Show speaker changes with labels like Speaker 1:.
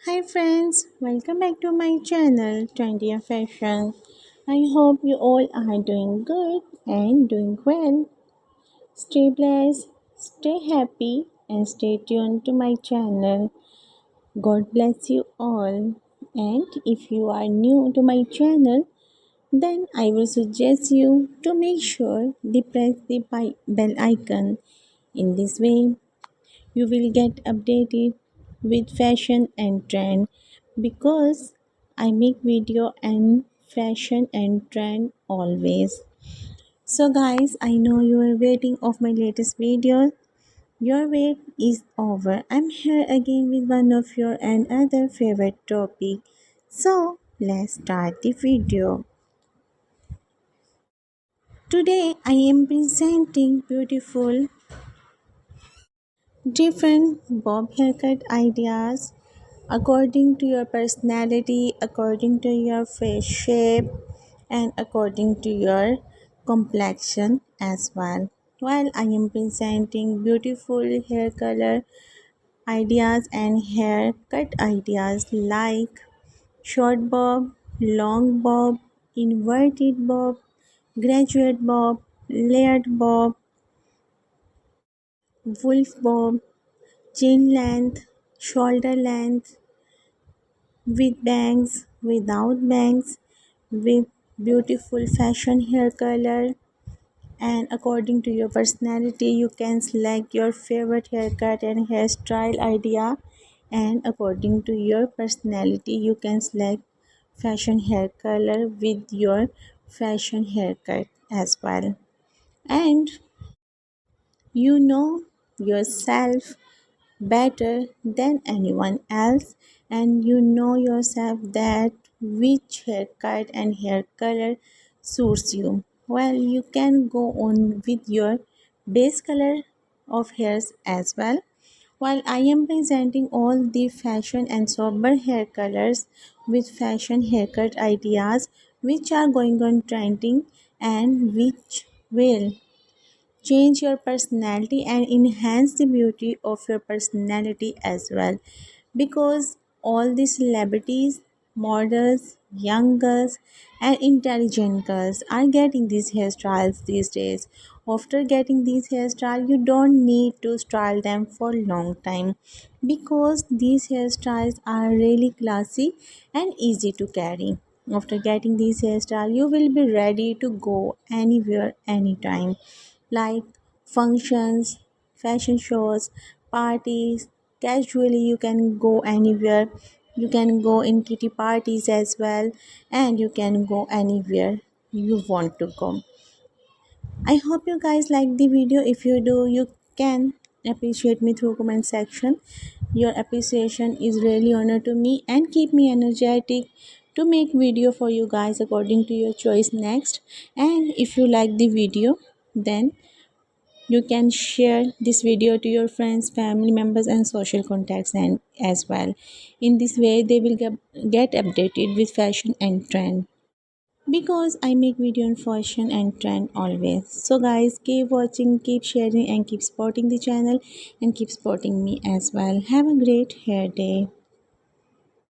Speaker 1: Hi friends, welcome back to my channel 20 Fashion. I hope you all are doing good and doing well. Stay blessed, stay happy and stay tuned to my channel. God bless you all. And if you are new to my channel, then I will suggest you to make sure to press the bell icon. In this way, you will get updated with fashion and trend because I make video and fashion and trend always. So guys, I know you are waiting of my latest video. Your wait is over. I'm here again with one of your and other favorite topic. So let's start the video. Today I am presenting beautiful different bob haircut ideas according to your personality, according to your face shape, and according to your complexion as well. While I am presenting beautiful hair color ideas and haircut ideas like short bob, long bob, inverted bob, graduate bob, layered bob, wolf bob, chin length, shoulder length, with bangs, without bangs, with beautiful fashion hair color, and according to your personality you can select your favorite haircut and hairstyle idea, and according to your personality you can select fashion hair color with your fashion haircut as well. And you know yourself better than anyone else, and you know yourself that which haircut and hair color suits you. Well, you can go on with your base color of hairs as well. While I am presenting all the fashion and sober hair colors with fashion haircut ideas which are going on trending and which will change your personality and enhance the beauty of your personality as well, because all the celebrities, models, young girls and intelligent girls are getting these hairstyles these days. After getting these hairstyles you don't need to style them for long time, because these hairstyles are really classy and easy to carry. After getting these hairstyles you will be ready to go anywhere anytime, like functions, fashion shows, parties. Casually, you can go anywhere. You can go in kitty parties as well, and you can go anywhere you want to go. I hope you guys like the video. If you do, you can appreciate me through comment section. Your appreciation is really honor to me and keep me energetic to make video for you guys according to your choice next. And if you like the video, then you can share this video to your friends, family members and social contacts and as well. In this way they will get updated with fashion and trend, because I make video on fashion and trend always. So guys, keep watching, keep sharing and keep supporting the channel and keep supporting me as well. Have a great hair day.